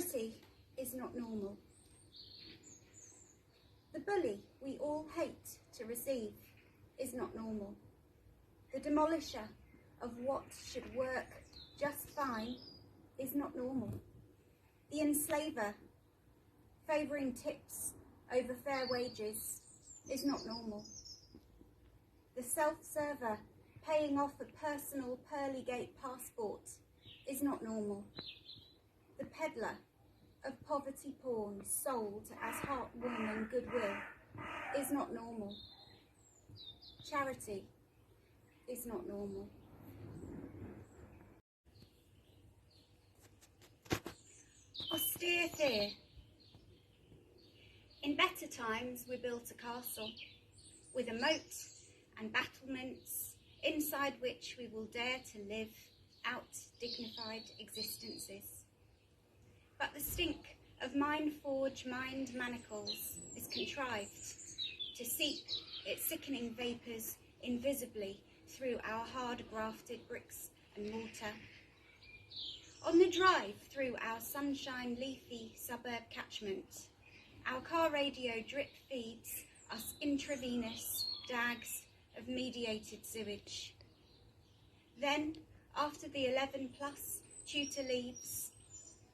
Charity is not normal. The bully we all hate to receive is not normal. The demolisher of what should work just fine is not normal. The enslaver favouring tips over fair wages is not normal. The self-server paying off a personal Pearlygate passport is not normal. The peddler of poverty porn sold as heartwarming goodwill is not normal. Charity is not normal. Austere fear. In better times we built a castle with a moat and battlements inside which we will dare to live out dignified existences. But the stink of mind-forged mind manacles is contrived to seep its sickening vapours invisibly through our hard-grafted bricks and mortar. On the drive through our sunshine-leafy suburb catchment, our car radio drip feeds us intravenous dags of mediated sewage. Then, after the 11+ tutor leaves,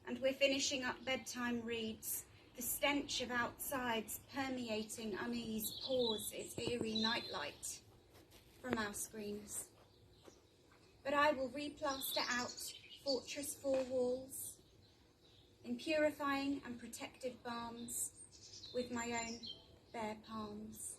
and we're finishing up bedtime reads, the stench of outside's permeating unease pours its eerie nightlight from our screens. But I will replaster out fortress 4 walls in purifying and protective balms with my own bare palms.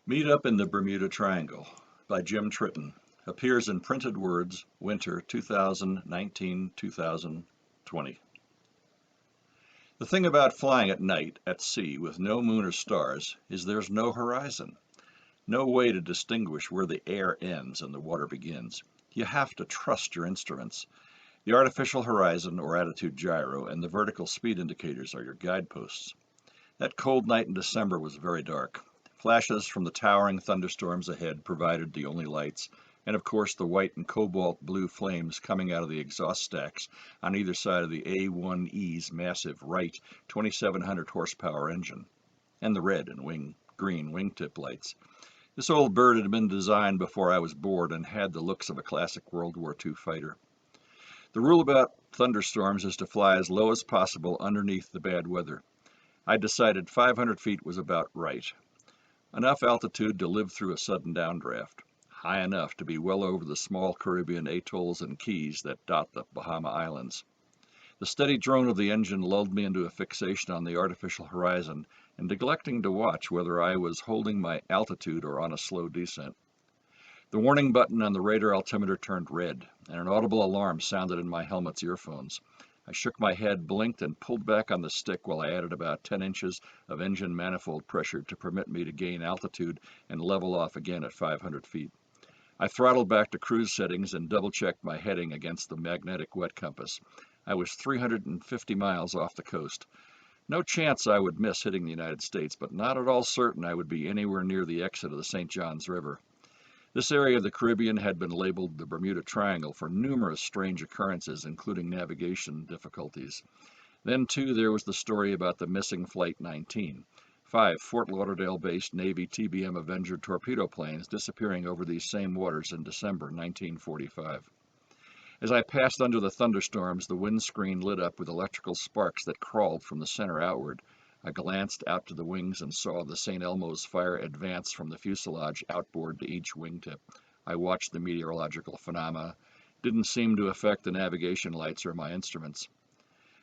Meet Up in the Bermuda Triangle by Jim Tritten. Appears in Printed Words, Winter 2019-2020. The thing about flying at night at sea with no moon or stars is there's no horizon. No way to distinguish where the air ends and the water begins. You have to trust your instruments. The artificial horizon or attitude gyro and the vertical speed indicators are your guideposts. That cold night in December was very dark. Flashes from the towering thunderstorms ahead provided the only lights, and of course the white and cobalt blue flames coming out of the exhaust stacks on either side of the A1E's massive Wright 2700 horsepower engine, and the red and green wingtip lights. This old bird had been designed before I was born and had the looks of a classic World War II fighter. The rule about thunderstorms is to fly as low as possible underneath the bad weather. I decided 500 feet was about right. Enough altitude to live through a sudden downdraft, high enough to be well over the small Caribbean atolls and keys that dot the Bahama Islands. The steady drone of the engine lulled me into a fixation on the artificial horizon and neglecting to watch whether I was holding my altitude or on a slow descent. The warning button on the radar altimeter turned red, and an audible alarm sounded in my helmet's earphones. I shook my head, blinked, and pulled back on the stick while I added about 10 inches of engine manifold pressure to permit me to gain altitude and level off again at 500 feet. I throttled back to cruise settings and double-checked my heading against the magnetic wet compass. I was 350 miles off the coast. No chance I would miss hitting the United States, but not at all certain I would be anywhere near the exit of the St. Johns River. This area of the Caribbean had been labeled the Bermuda Triangle for numerous strange occurrences, including navigation difficulties. Then, too, there was the story about the missing Flight 19, 5 Fort Lauderdale-based Navy TBM Avenger torpedo planes disappearing over these same waters in December 1945. As I passed under the thunderstorms, the windscreen lit up with electrical sparks that crawled from the center outward. I glanced out to the wings and saw the St. Elmo's fire advance from the fuselage outboard to each wingtip. I watched the meteorological phenomena. Didn't seem to affect the navigation lights or my instruments.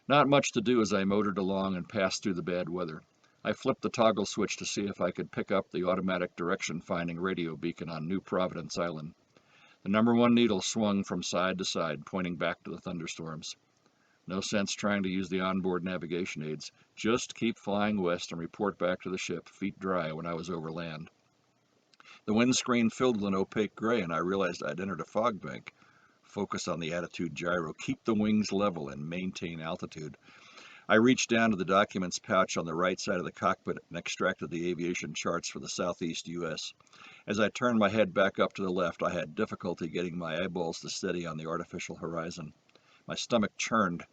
Not much to do as I motored along and passed through the bad weather. I flipped the toggle switch to see if I could pick up the automatic direction-finding radio beacon on New Providence Island. The number 1 needle swung from side to side, pointing back to the thunderstorms. No sense trying to use the onboard navigation aids. Just keep flying west and report back to the ship, feet dry, when I was over land. The windscreen filled with an opaque gray, and I realized I'd entered a fog bank. Focus on the attitude gyro, keep the wings level, and maintain altitude. I reached down to the documents pouch on the right side of the cockpit and extracted the aviation charts for the southeast U.S. As I turned my head back up to the left, I had difficulty getting my eyeballs to steady on the artificial horizon. My stomach churned,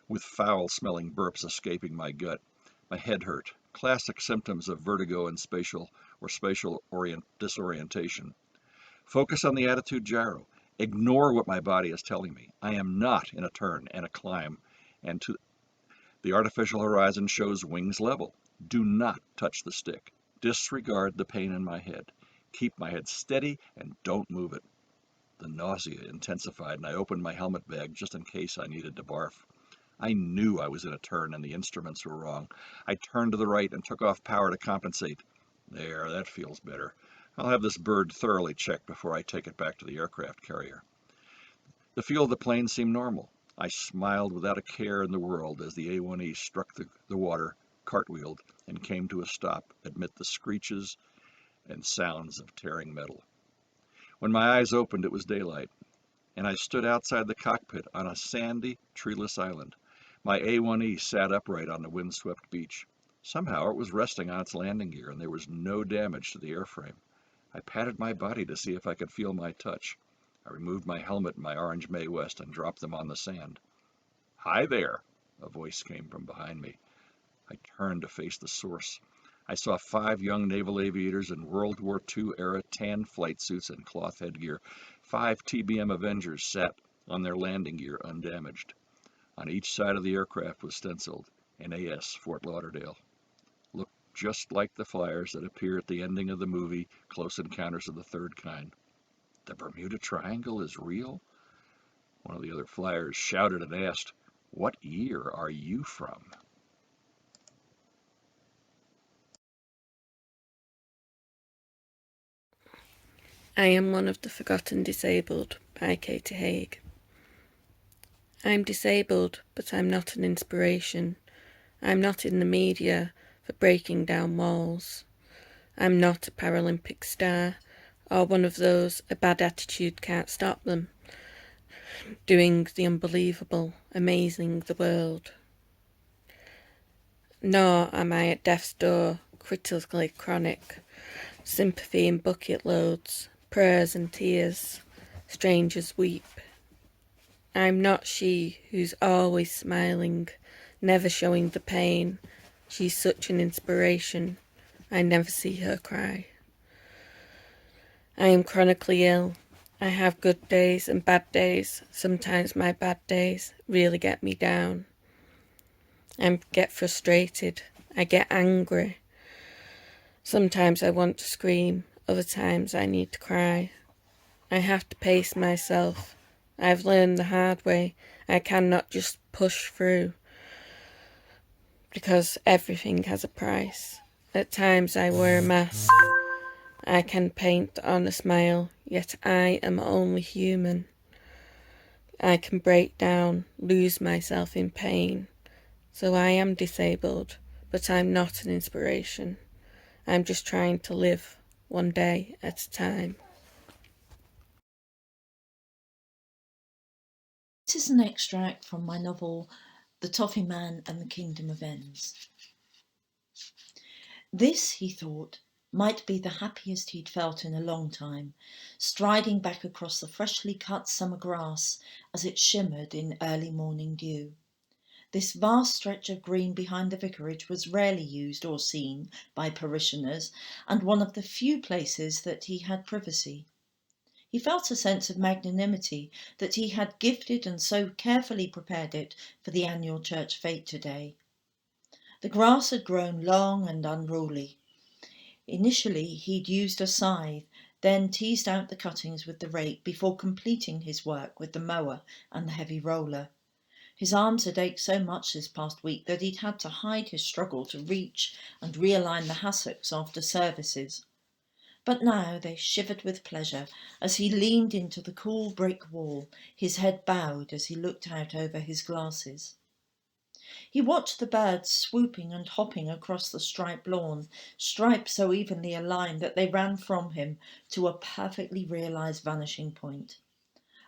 with foul-smelling burps escaping my gut. My head hurt, classic symptoms of vertigo and spatial disorientation. Focus on the attitude gyro. Ignore what my body is telling me. I am not in a turn and a climb, and the artificial horizon shows wings level. Do not touch the stick. Disregard the pain in my head. Keep my head steady and don't move it. The nausea intensified, and I opened my helmet bag just in case I needed to barf. I knew I was in a turn and the instruments were wrong. I turned to the right and took off power to compensate. There, that feels better. I'll have this bird thoroughly checked before I take it back to the aircraft carrier. The feel of the plane seemed normal. I smiled without a care in the world as the A1E struck the water, cartwheeled, and came to a stop amid the screeches and sounds of tearing metal. When my eyes opened, it was daylight, and I stood outside the cockpit on a sandy, treeless island. My A1E sat upright on the windswept beach. Somehow it was resting on its landing gear, and there was no damage to the airframe. I patted my body to see if I could feel my touch. I removed my helmet and my orange Mae West and dropped them on the sand. "Hi there," a voice came from behind me. I turned to face the source. I saw 5 young naval aviators in World War II-era tan flight suits and cloth headgear. 5 TBM Avengers sat on their landing gear undamaged. On each side of the aircraft was stenciled, NAS Fort Lauderdale. Looked just like the flyers that appear at the ending of the movie Close Encounters of the Third Kind. The Bermuda Triangle is real? One of the other flyers shouted and asked, "What year are you from?" I Am One of the Forgotten Disabled by Katie Haigh. I'm disabled, but I'm not an inspiration. I'm not in the media for breaking down walls. I'm not a Paralympic star, or one of those a bad attitude can't stop them, doing the unbelievable, amazing the world. Nor am I at death's door, critically chronic, sympathy in bucket loads, prayers and tears, strangers weep. I'm not she who's always smiling, never showing the pain. She's such an inspiration, I never see her cry. I am chronically ill. I have good days and bad days. Sometimes my bad days really get me down. I get frustrated. I get angry. Sometimes I want to scream. Other times I need to cry. I have to pace myself. I've learned the hard way. I cannot just push through, because everything has a price. At times I wear a mask. I can paint on a smile, yet I am only human. I can break down, lose myself in pain. So I am disabled, but I'm not an inspiration. I'm just trying to live one day at a time. This is an extract from my novel, The Toffee Man and the Kingdom of Ends. This, he thought, might be the happiest he'd felt in a long time, striding back across the freshly cut summer grass as it shimmered in early morning dew. This vast stretch of green behind the vicarage was rarely used or seen by parishioners, and one of the few places that he had privacy. He felt a sense of magnanimity that he had gifted and so carefully prepared it for the annual church fete today. The grass had grown long and unruly. Initially he'd used a scythe, then teased out the cuttings with the rake before completing his work with the mower and the heavy roller. His arms had ached so much this past week that he'd had to hide his struggle to reach and realign the hassocks after services. But now they shivered with pleasure as he leaned into the cool brick wall, his head bowed as he looked out over his glasses. He watched the birds swooping and hopping across the striped lawn, stripes so evenly aligned that they ran from him to a perfectly realised vanishing point.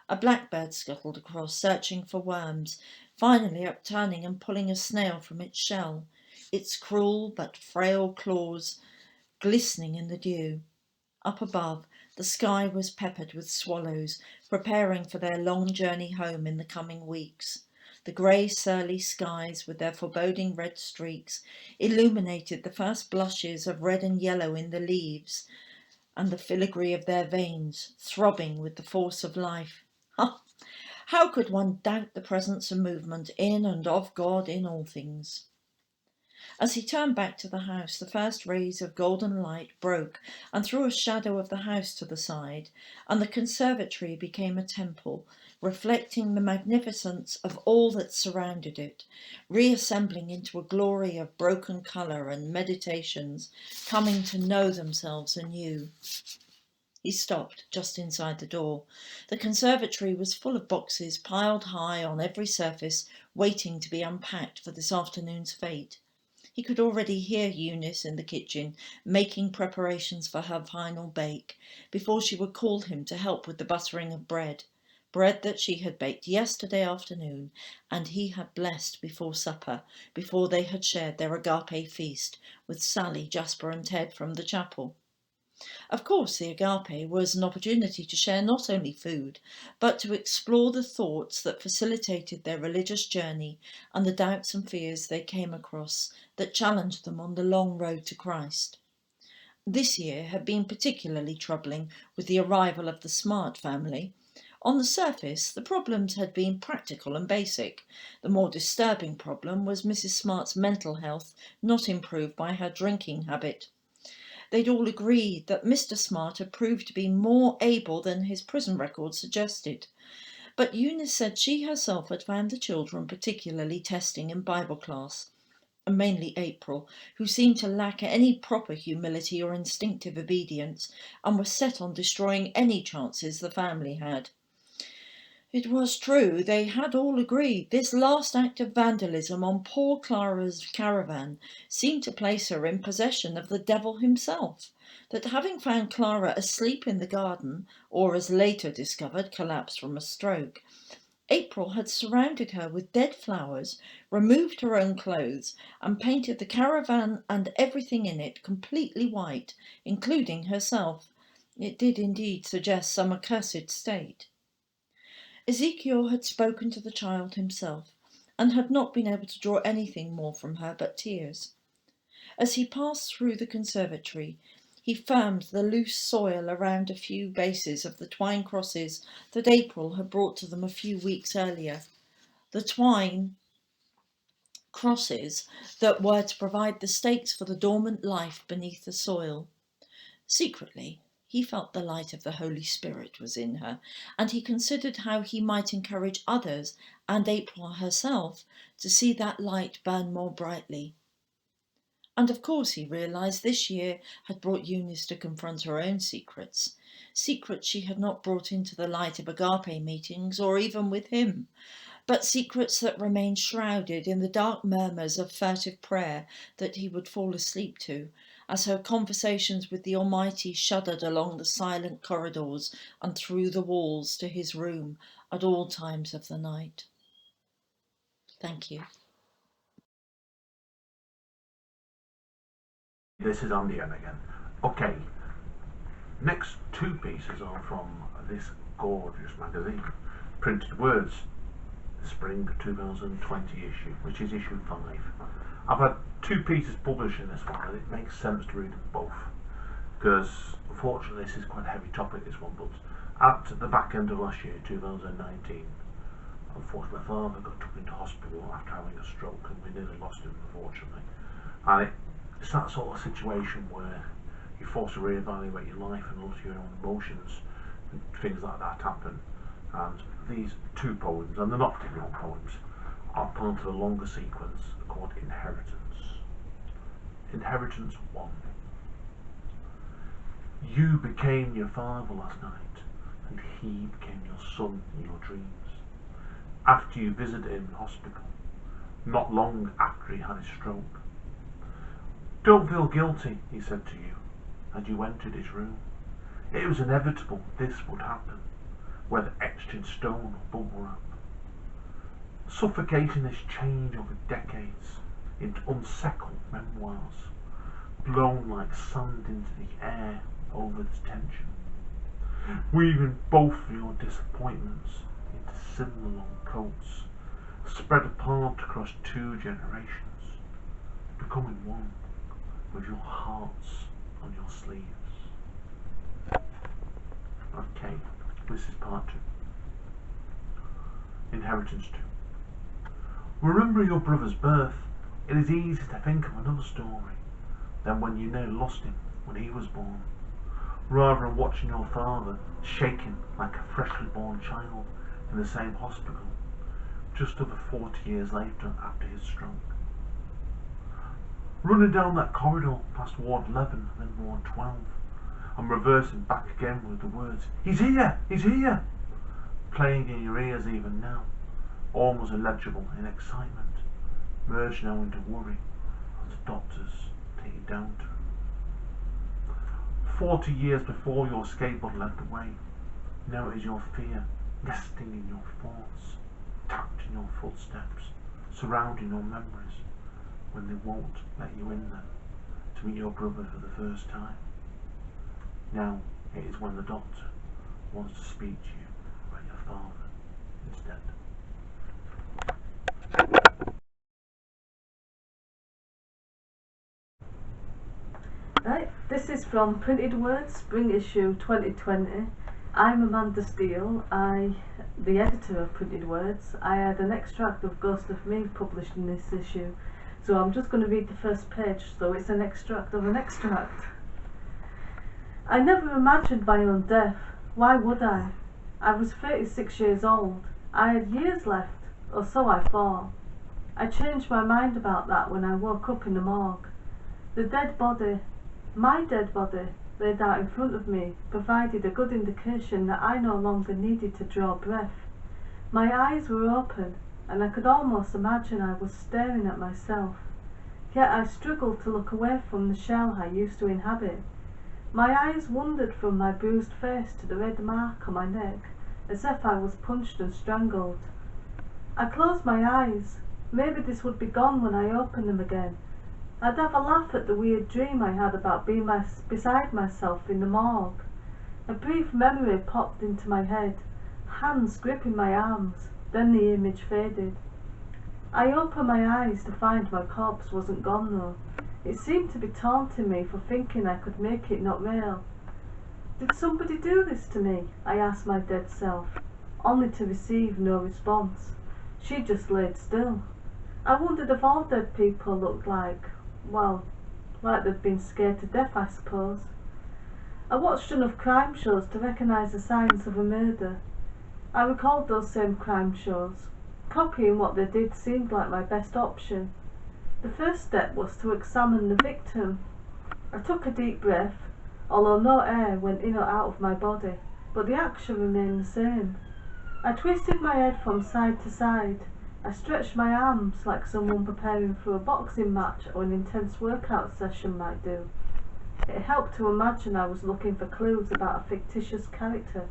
A blackbird scuttled across, searching for worms, finally upturning and pulling a snail from its shell, its cruel but frail claws glistening in the dew. Up above, the sky was peppered with swallows, preparing for their long journey home in the coming weeks. The grey, surly skies, with their foreboding red streaks, illuminated the first blushes of red and yellow in the leaves, and the filigree of their veins, throbbing with the force of life. How could one doubt the presence and movement in and of God in all things? As he turned back to the house, the first rays of golden light broke and threw a shadow of the house to the side, and the conservatory became a temple, reflecting the magnificence of all that surrounded it, reassembling into a glory of broken colour and meditations, coming to know themselves anew. He stopped just inside the door. The conservatory was full of boxes piled high on every surface, waiting to be unpacked for this afternoon's fate. He could already hear Eunice in the kitchen making preparations for her final bake, before she would call him to help with the buttering of bread that she had baked yesterday afternoon, and he had blessed before supper, before they had shared their agape feast with Sally, Jasper and Ted from the chapel. Of course, the agape was an opportunity to share not only food, but to explore the thoughts that facilitated their religious journey and the doubts and fears they came across that challenged them on the long road to Christ. This year had been particularly troubling with the arrival of the Smart family. On the surface, the problems had been practical and basic. The more disturbing problem was Mrs. Smart's mental health, not improved by her drinking habit. They'd all agreed that Mr. Smart had proved to be more able than his prison record suggested. But Eunice said she herself had found the children particularly testing in Bible class, and mainly April, who seemed to lack any proper humility or instinctive obedience, and was set on destroying any chances the family had. It was true, they had all agreed. This last act of vandalism on poor Clara's caravan seemed to place her in possession of the devil himself, that having found Clara asleep in the garden, or as later discovered, collapsed from a stroke, April had surrounded her with dead flowers, removed her own clothes, and painted the caravan and everything in it completely white, including herself. It did indeed suggest some accursed state. Ezekiel had spoken to the child himself, and had not been able to draw anything more from her but tears. As he passed through the conservatory, he firmed the loose soil around a few bases of the twine crosses that April had brought to them a few weeks earlier. The twine crosses that were to provide the stakes for the dormant life beneath the soil. Secretly, he felt the light of the Holy Spirit was in her, and he considered how he might encourage others, and April herself, to see that light burn more brightly. And of course he realised this year had brought Eunice to confront her own secrets she had not brought into the light of agape meetings or even with him, but secrets that remained shrouded in the dark murmurs of furtive prayer that he would fall asleep to, as her conversations with the Almighty shuddered along the silent corridors and through the walls to his room at all times of the night. Thank you. This is Andy M again. Okay, next two pieces are from this gorgeous magazine, Printed Words, the Spring 2020 issue, which is issue 5. I've had two pieces published in this one, and it makes sense to read them both, because unfortunately this is quite a heavy topic, this one, but at the back end of last year, 2019, unfortunately my father got took into hospital after having a stroke, and we nearly lost him, unfortunately. And it's that sort of situation where you're forced to reevaluate your life and also your own emotions, and things like that happen. And these two poems, and they're not particularly long poems, are part of a longer sequence called Inheritance. Inheritance 1. You became your father last night, and he became your son in your dreams. After you visited him in hospital, not long after he had his stroke. Don't feel guilty, he said to you, as you entered his room. It was inevitable this would happen, whether etched in stone or bubble wrap. suffocating this change over decades into unsettled memoirs, blown like sand into the air over this tension, weaving both of your disappointments into similar long coats, spread apart across 2 generations, becoming one with your hearts on your sleeves. Okay, this is part 2. Inheritance 2. Remembering your brother's birth, it is easy to think of another story than when you nearly lost him when he was born, rather than watching your father shaking like a freshly born child in the same hospital just over 40 years later after his stroke. Running down that corridor past Ward 11 and then Ward 12, and reversing back again with the words, "He's here! He's here!" playing in your ears even now, almost illegible in excitement, merge now into worry as the doctors take you down to him. 40 years before your skateboard led the way, now it is your fear nesting in your thoughts, tapped in your footsteps, surrounding your memories when they won't let you in them to meet your brother for the first time. Now it is when the doctor wants to speak to you about your father instead. Right, this is from Printed Words, Spring Issue 2020. I'm Amanda Steele, the editor of Printed Words. I had an extract of Ghost of Me published in this issue, so I'm just going to read the first page, so it's an extract of an extract. I never imagined my own death. Why would I? I was 36 years old. I had years left, or so I thought. I changed my mind about that when I woke up in the morgue. The dead body, my dead body, laid out in front of me, provided a good indication that I no longer needed to draw breath. My eyes were open, and I could almost imagine I was staring at myself. Yet I struggled to look away from the shell I used to inhabit. My eyes wandered from my bruised face to the red mark on my neck, as if I was punched and strangled. I closed my eyes. Maybe this would be gone when I opened them again. I'd have a laugh at the weird dream I had about being beside myself in the morgue. A brief memory popped into my head, hands gripping my arms, then the image faded. I opened my eyes to find my corpse wasn't gone though. It seemed to be taunting me for thinking I could make it not real. Did somebody do this to me? I asked my dead self, only to receive no response. She just laid still. I wondered if all dead people looked like they'd been scared to death, I suppose. I watched enough crime shows to recognise the signs of a murder. I recalled those same crime shows. Copying what they did seemed like my best option. The first step was to examine the victim. I took a deep breath, although no air went in or out of my body, but the action remained the same. I twisted my head from side to side. I stretched my arms like someone preparing for a boxing match or an intense workout session might do. It helped to imagine I was looking for clues about a fictitious character.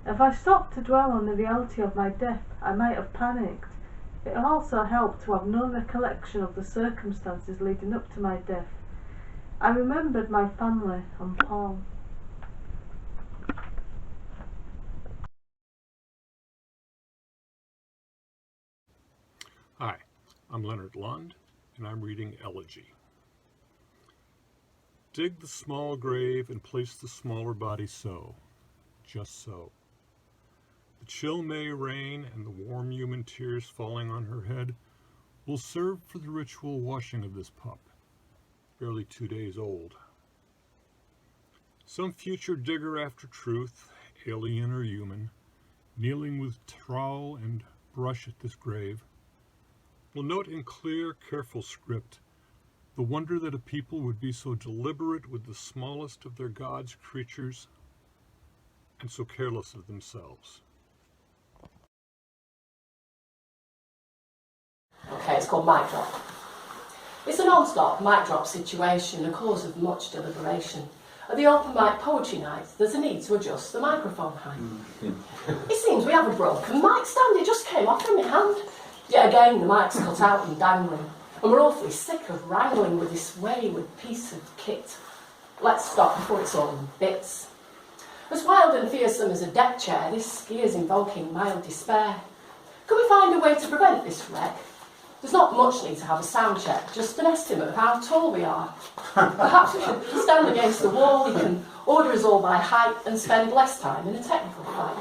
If I stopped to dwell on the reality of my death, I might have panicked. It also helped to have no recollection of the circumstances leading up to my death. I remembered my family and Paul. Hi, I'm Lennart Lundh, and I'm reading Elegy. Dig the small grave and place the smaller body so, just so. The chill May rain and the warm human tears falling on her head will serve for the ritual washing of this pup, barely 2 days old. Some future digger after truth, alien or human, kneeling with trowel and brush at this grave, will note in clear, careful script the wonder that a people would be so deliberate with the smallest of their God's creatures and so careless of themselves. Okay, it's called Mic Drop. It's a non-stop mic drop situation, a cause of much deliberation. At the open mic poetry nights, there's a need to adjust the microphone height. It seems we have a broken mic stand, it just came off in my hand. Yet again, the mic's cut out and dangling, and we're awfully sick of wrangling with this wayward piece of kit. Let's stop before it's all in bits. As wild and fearsome as a deck chair, this gear's invoking mild despair. Can we find a way to prevent this wreck? There's not much need to have a sound check, just an estimate of how tall we are. Perhaps we should stand against the wall, we can order us all by height and spend less time in a technical fight.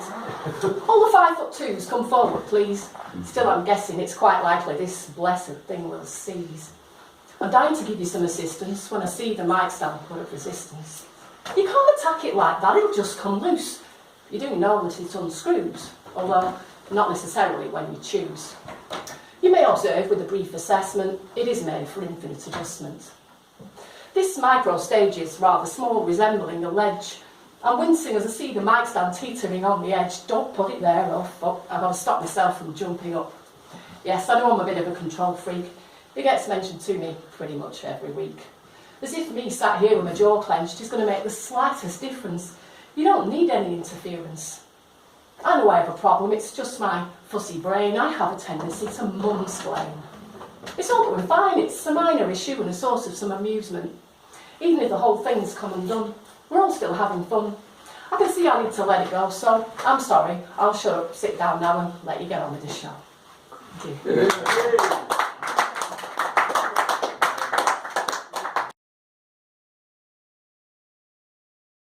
All the 5'2" come forward, please. Still, I'm guessing it's quite likely this blessed thing will seize. I'm dying to give you some assistance when I see the mic stand put up resistance. You can't attack it like that, it'll just come loose. You do know that it unscrews, although not necessarily when you choose. You may observe with a brief assessment, it is made for infinite adjustment. This micro stage is rather small, resembling a ledge. I'm wincing as I see the mic stand teetering on the edge. Don't put it there, I've got to stop myself from jumping up. Yes, I know I'm a bit of a control freak. It gets mentioned to me pretty much every week. As if me sat here with my jaw clenched is going to make the slightest difference. You don't need any interference. I know I have a problem, it's just my fussy brain. I have a tendency to mumsplain. It's all going fine, it's a minor issue and a source of some amusement. Even if the whole thing's come undone, we're all still having fun. I can see I need to let it go, so I'm sorry. I'll shut up, sit down now and let you get on with the show. Thank you.